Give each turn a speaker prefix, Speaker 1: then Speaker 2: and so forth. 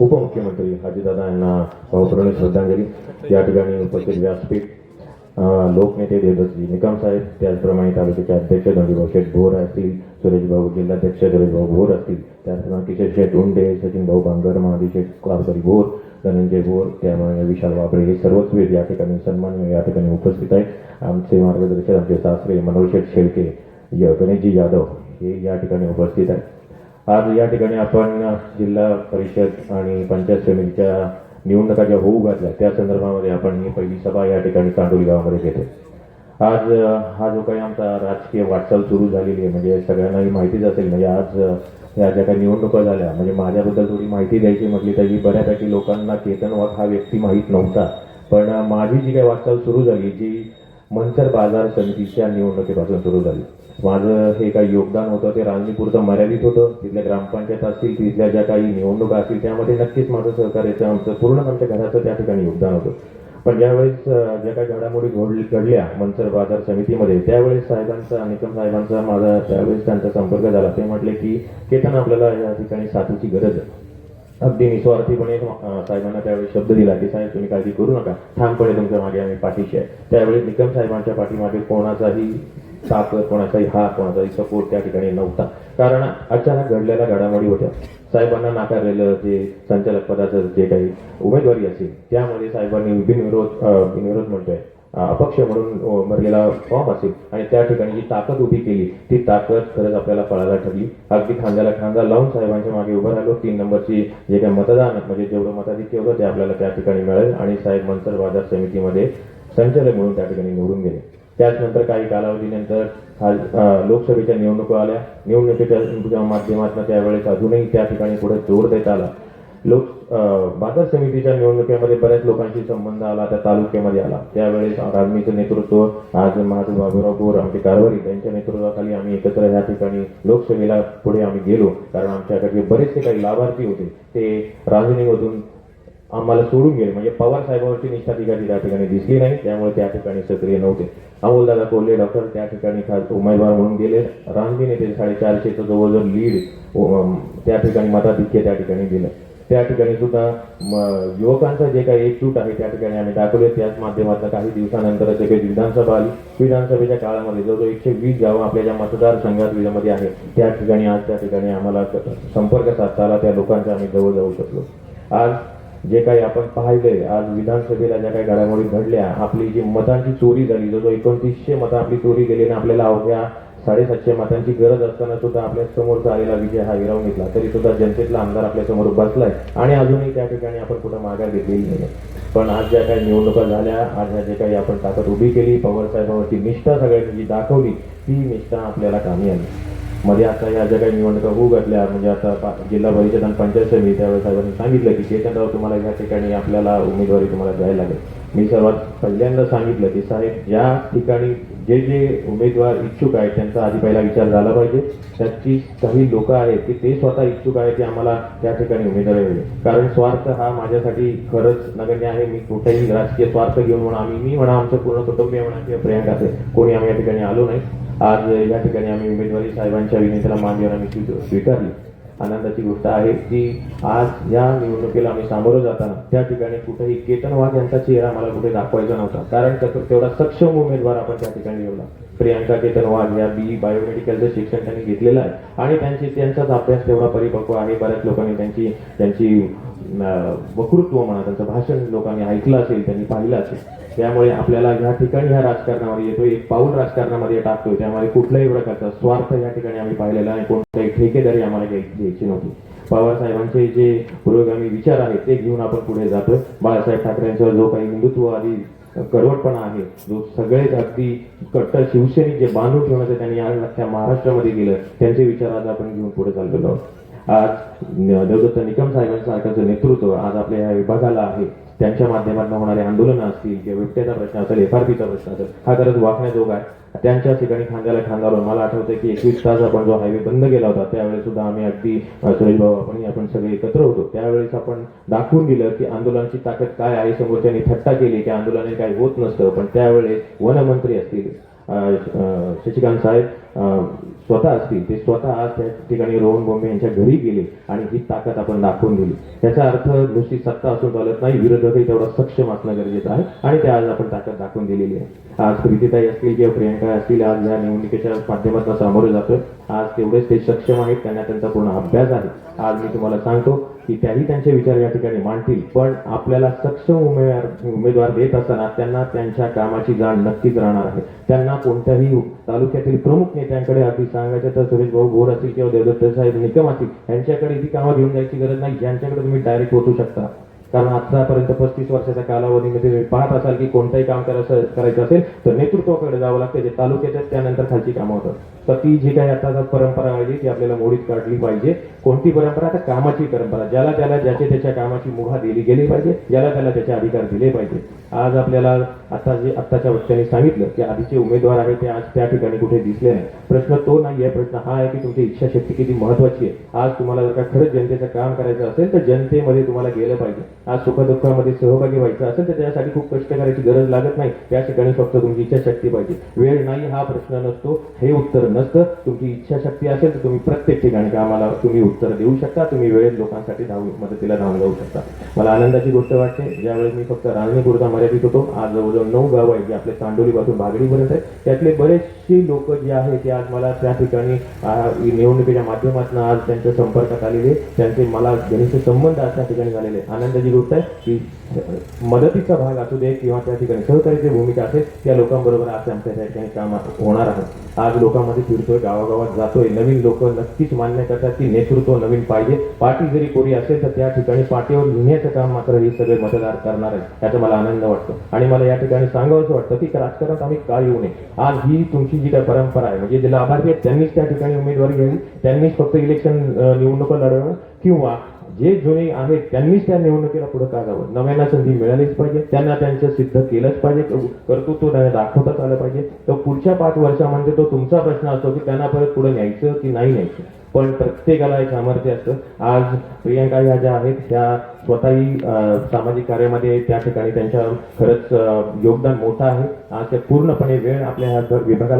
Speaker 1: उपमुख्यमंत्री अजितदादा यांना भावपूर्ण श्रद्धांजली. या ठिकाणी उपस्थित व्यासपीठ लोकनेते देवदत्तजी निकम साहेब, त्याचप्रमाणे तालुक्याचे अध्यक्ष धोंडीभाऊ शेठ भोर असतील, सुरेश भाऊ जिल्हाध्यक्ष सुरेशभाऊ भोर असतील, त्याचप्रमाणे किशोर शेठ उंडे, सचिन भाऊ बांगर, महादेव शेठ कारभारी भोर, धनंजय भोर, त्यामुळे विशाल वापरे, हे सर्वच वेळ या ठिकाणी सन्मान या ठिकाणी उपस्थित आहेत. आमचे मार्गदर्शक आमचे सासरे मनोज शेठ शेळके, गणेशजी यादव हे या ठिकाणी उपस्थित आहेत. आज या ठिकाणी आपण जिल्हा परिषद आणि पंचायत समितीच्या निवडणुका ज्या होऊ घातल्या त्या संदर्भामध्ये आपण ही पहिली सभा या ठिकाणी कांडोली गावामध्ये घेतो. आज हा जो काही आमचा राजकीय वाटचाल सुरू झालेली आहे, म्हणजे सगळ्यांनाही माहितीच असेल. म्हणजे आज ह्या ज्या काही निवडणुका झाल्या, म्हणजे माझ्याबद्दल थोडी माहिती द्यायची म्हटली तरी बऱ्यापैकी लोकांना केतन वाघ हा व्यक्ती माहीत नव्हता. पण माझी जी काही वाटचाल सुरू झाली, जी मंचर बाजार समितीच्या निवडणुकीपासून सुरू झाली. माझं हे काही योगदान होतं ते रांजणीपुरतं मर्यादित होतं. तिथल्या ग्रामपंचायत असतील, तिथल्या ज्या काही निवडणुका असतील त्यामध्ये नक्कीच माझं सहकार्याचं आमचं पूर्ण आमच्या घराचं त्या ठिकाणी योगदान होतं. पण ज्यावेळेस ज्या काही घडामोडी घडल्या मंचर बाजार समितीमध्ये, त्यावेळेस साहेबांचा निकम साहेबांचा माझा त्यावेळेस त्यांचा संपर्क झाला. ते म्हटले की केतन आपल्याला या ठिकाणी साथीची गरज आहे. अगदी निस्वार्थीपणे साहेबांना त्यावेळी शब्द दिला की साहेब तुम्ही काळजी करू नका, ठामपणे तुमच्या मागे आम्ही पाठीशी आहे. त्यावेळी निकम साहेबांच्या पाठीमागे कोणाचाही ताकद, कोणाचाही हात, कोणाचाही सपोर्ट त्या ठिकाणी नव्हता. कारण अचानक घडलेल्या घडामोडी होत्या. साहेबांना नाकारलेलं जे संचालक पदाचं जे काही उमेदवारी असेल त्यामध्ये साहेबांनी बिनविरोध म्हणतोय अपक्ष म्हणून मरलेला फॉर्म असेल आणि त्या ठिकाणी जी ताकद उभी केली ती ताकद खरंच आपल्याला फळाला ठरली. अगदी खांद्याला खांदा लावून साहेबांच्या मागे उभं राहिलो. 3 नंबरची जे काही मतदान म्हणजे जेवढं मताधिक्य होतं ते आपल्याला त्या ठिकाणी मिळेल आणि साहेब मंचर बाजार समितीमध्ये संचालक म्हणून त्या ठिकाणी निवडून गेले. त्याचनंतर काही कालावधीनंतर लोकसभेच्या निवडणुका आल्या. निवडणुकीच्या माध्यमातून त्यावेळेस अजूनही त्या ठिकाणी पुढे जोर देता आला. बाजार समितीच्या निवडणुकीमध्ये बऱ्याच लोकांशी संबंध आला, त्या तालुक्यामध्ये आला. त्यावेळेस राजनीचं नेतृत्व आज महादेव बाबूराव भोर आमचे कारभारी त्यांच्या नेतृत्वाखाली आम्ही एकत्र या ठिकाणी लोकसभेला पुढे आम्ही गेलो. कारण आमच्याकडे बरेचसे काही लाभार्थी होते ते राजनीमधून आम्हाला सोडून गेले. म्हणजे पवार साहेबांवरची निष्ठा त्या ठिकाणी दिसली नाही, त्यामुळे त्या ठिकाणी सक्रिय नव्हते. अमोलदादा कोल्हे डॉक्टर त्या ठिकाणी उमेदवार म्हणून गेले. राजनीने ते 450चं जवळजवळ लीड त्या ठिकाणी मताधिक्य त्या ठिकाणी दिलं. त्या ठिकाणी सुद्धा युवकांचं जे काही एकजूट आहे त्या ठिकाणी आम्ही दाखवले. त्याच माध्यमातून काही दिवसानंतर जे काही विधानसभा आली. विधानसभेच्या काळामध्ये जवळजवळ 120 गावं आपल्या ज्या मतदारसंघात मध्ये आहे त्या ठिकाणी आज त्या ठिकाणी आम्हाला संपर्क साधता आला. त्या लोकांचा आम्ही जवळ जाऊ शकलो. आज जे काही आपण पाहिलंय, आज विधानसभेला ज्या काही घडामोडी घडल्या, आपली जी मतांची चोरी झाली, जवळजवळ 2900 मतं आपली चोरी गेली आणि आपल्याला अवघ्या 750 मतांची गरज असताना सुद्धा आपल्या समोरचा आलेला विजय हा हिरावून घेतला. तरी सुद्धा जनतेतला आमदार आपल्या समोर बसलाय आणि अजूनही त्या ठिकाणी आपण कुठं माघार घेतलेली नाही. पण आज ज्या काही निवडणुका झाल्या, आज ह्या जे काही आपण ताकद उभी केली, पवार साहेबांवरची निष्ठा सगळ्यांनी जी दाखवली ती निष्ठा आपल्याला कामी आली. मध्ये आता या ज्या काही निवडणुका होऊ घातल्या, म्हणजे आता जिल्हा परिषद आणि पंचायत समिती त्यावेळेस साहेबांनी सांगितलं की केतनराव तुम्हाला या ठिकाणी आपल्याला उमेदवारी तुम्हाला द्यायला लागेल. मी सर्वात पहिल्यांदा सांगितलं की साहेब ज्या ठिकाणी जे जे उमेदवार इच्छुक आहेत त्यांचा आधी पहिला विचार झाला पाहिजे. त्याची काही लोक आहेत की ते स्वतः इच्छुक आहेत की आम्हाला त्या ठिकाणी उमेदवारी मिळेल. कारण स्वार्थ हा माझ्यासाठी खरंच नगण्य आहे. मी कुठेही राजकीय स्वार्थ घेऊन म्हणा, मी म्हणा, आमचं पूर्ण कुटुंबीय म्हणा किंवा प्रियांका असेल कोणी आम्ही या ठिकाणी आलो नाही. आज या ठिकाणी आम्ही उमेदवारी साहेबांच्या विनंतीला मान देऊन आम्ही स्वीकारली. आनंदाची गोष्ट आहे की आज या निवडणुकीला आम्ही सामोरं जाताना त्या ठिकाणी कुठेही केतन वाघ यांचा चेहरा मला कुठे दाखवायचा नव्हता. कारण तेवढा सक्षम उमेदवार आपण त्या ठिकाणी निवडला. प्रियांका केतन वाघ या BE बायोमेडिकलचं शिक्षण त्यांनी घेतलेलं आहे आणि त्यांचाच अभ्यास तेवढा परिपक्व आहे. बऱ्याच लोकांनी त्यांची वक्तृत्व म्हणा, त्यांचं भाषण लोकांनी ऐकलं असेल, त्यांनी पाहिलं असेल. त्यामुळे आपल्याला या ठिकाणी ह्या राजकारणामध्ये येतोय, एक पाऊल राजकारणामध्ये टाकतोय. त्यामुळे कुठल्याही प्रकारचा स्वार्थ या ठिकाणी आम्ही पाहिलेला आहे. कोणत्याही ठेकेदारी आम्हाला घ्यायची नव्हती. पवार साहेबांचे जे पुरोगामी विचार आहेत ते घेऊन आपण पुढे जातोय. बाळासाहेब ठाकरेंचा जो काही हिंदुत्ववादी कडवटपणा आहे, जो सगळेच अगदी कट्टर शिवसैनिक जे बांधून ठेवण्याचं त्यांनी या महाराष्ट्रामध्ये केलं, त्यांचे विचार आज आपण घेऊन पुढे चाललेलो आहोत. आज देवदत्त निकम साहेबांसारखं नेतृत्व आज आपल्या या विभागाला आहे. त्यांच्या माध्यमातून होणारे आंदोलनं असतील किंवा बिबट्याचा प्रश्न असेल, FRPचा प्रश्न असेल, हा खरंच वाकण्याजोगा आहे. त्यांच्या ठिकाणी खांद्याला खांदा लावून मला आठवतंय की 21 तास आपण जो हायवे बंद केला होता त्यावेळेस सुद्धा आम्ही अगदी सुरेश भाऊ आपण सगळे एकत्र होतो. त्यावेळेस आपण दाखवून दिलं की आंदोलनाची ताकद काय आहे. समोरच्यांनी थट्टा केली की आंदोलनाने काही होत नसतं, पण त्यावेळेस वनमंत्री असतील शशिकांत साहेब, स्वतः असतील ते स्वतः आज त्या ठिकाणी रोहन बोंबे यांच्या घरी गेले आणि ही ताकद आपण दाखवून दिली. याचा अर्थ नुसती सत्ता असून चालत नाही, विरोधकही तेवढा सक्षम असणं गरजेचं आहे आणि ते आज आपण ताकद दाखवून दिलेली आहे. आज प्रीतीताई असतील किंवा प्रियंका असतील, आज या निवडणुकीच्या माध्यमातून सामोरे जातोय. आज तेवढेच ते सक्षम आहेत, त्यांना त्यांचा पूर्ण अभ्यास आहे. आज मी तुम्हाला सांगतो की त्याही त्यांचे विचार या ठिकाणी मांडतील, पण आपल्याला सक्षम उमेदवार देत असताना त्यांना त्यांच्या कामाची जाण नक्कीच राहणार आहे. त्यांना कोणत्याही तालुक्यातील प्रमुख नेत्यांकडे अगदी सांगायचं तर सुरेश भाऊ भोर असतील किंवा देवदत्त साहेब निकम असतील यांच्याकडे ती कामं घेऊन जायची गरज नाही, ज्यांच्याकडे तुम्ही डायरेक्ट पोहोचू शकता. कारण आतापर्यंत 35 वर्षाच्या कालावधीमध्ये तुम्ही पाहत असाल की कोणतंही काम करायचं असेल तर नेतृत्वाकडे जावं लागतं, जे तालुक्याच्या त्यानंतर खालची कामं होतात. तर ती जी काही आता परंपरा आहे ती आपल्याला मोडीत काढली पाहिजे. कोणती परंपरा? आता कामाची परंपरा. ज्याला त्याला ज्याच्या त्याच्या कामाची मुभा दिली गेली पाहिजे, ज्याला त्याला त्याचे अधिकार दिले पाहिजे. आज आपल्याला आत्ताच्या वक्त्यांनी सांगितलं की आधीचे उमेदवार आहेत ते आज त्या ठिकाणी कुठे दिसले नाही. प्रश्न तो नाही आहे, प्रश्न हा आहे की तुमची इच्छाशक्ती किती महत्वाची आहे. आज तुम्हाला जर का खरंच जनतेचं काम करायचं असेल तर जनतेमध्ये तुम्हाला गेलं पाहिजे. आज सुखदुःखामध्ये सहभागी व्हायचं असेल तर त्यासाठी खूप कष्ट करायची गरज लागत नाही. त्या ठिकाणी फक्त तुमची इच्छाशक्ती पाहिजे. वेळ नाही हा प्रश्न नसतो, हे उत्तर नसतं. तुमची इच्छाशक्ती असेल तर तुम्ही प्रत्येक ठिकाणी कामाला तुम्ही उत्तर देऊ शकता. तुम्ही वेळेत लोकांसाठी मदतीला धावून जाऊ शकता. मला आनंदाची गोष्ट वाटते, ज्यावेळेस मी फक्त रांजणीपुरता मर्यादित होतो, आज जवळजवळ 9 गाव आहेत जे आपले चांडोलीपासून भागडीपर्यंत आहेत. त्यातले बरेचसे लोक जे आहेत ते आज मला त्या ठिकाणी निवडणुकीच्या माध्यमातून आज त्यांच्या संपर्कात आलेले, त्यांचे मला घनिष्ठ संबंध आज त्या ठिकाणी झालेले. आनंदाची गोष्ट आहे की मदतीचा भाग असू दे किंवा त्या ठिकाणी सहकार्याची भूमिका असेल, त्या लोकांबरोबर आज आमच्या त्या ठिकाणी काम होणार आहे. आज लोकांमध्ये फिरतोय, गावागावात जातोय. नवीन लोक नक्कीच मान्य करतात की नेतृत्व नवीन पाहिजे. पार्टी जरी कोरी असेल तर त्या ठिकाणी पार्टीवर लिहिण्याचं काम मात्र हे सगळे मतदार करणार आहेत, याचा मला आनंद वाटतो. आणि मला या ठिकाणी सांगावंसं वाटतं की राजकारणात आम्ही का येऊ नये. आज ही तुमची जी काही परंपरा आहे, म्हणजे जे लाभार्थी आहेत त्यांनीच त्या ठिकाणी उमेदवारी घ्यावी, त्यांनीच फक्त इलेक्शन निवडणुका लढवणं, किंवा जे जुने आहेत त्यांनीच त्या निवडणुकीला पुढे का जावं. नव्यांना संधी मिळालीच पाहिजे, त्यांना त्यांचं सिद्ध केलंच पाहिजे, कर्तृत्व त्यांना दाखवताच आलं पाहिजे. तर पुढच्या 5 वर्षामध्ये तो तुमचा प्रश्न असतो की त्यांना परत पुढे न्यायचं की नाही न्यायचं. पण प्रत्येकाला एक सामर्थ्य असतं. आज प्रियंका ह्या ज्या आहेत त्या स्वतःही सामाजिक कार्यामध्ये त्या ठिकाणी त्यांच्या खरंच योगदान मोठं आहे. आज ते पूर्णपणे वेळ आपल्या ह्या विभागाला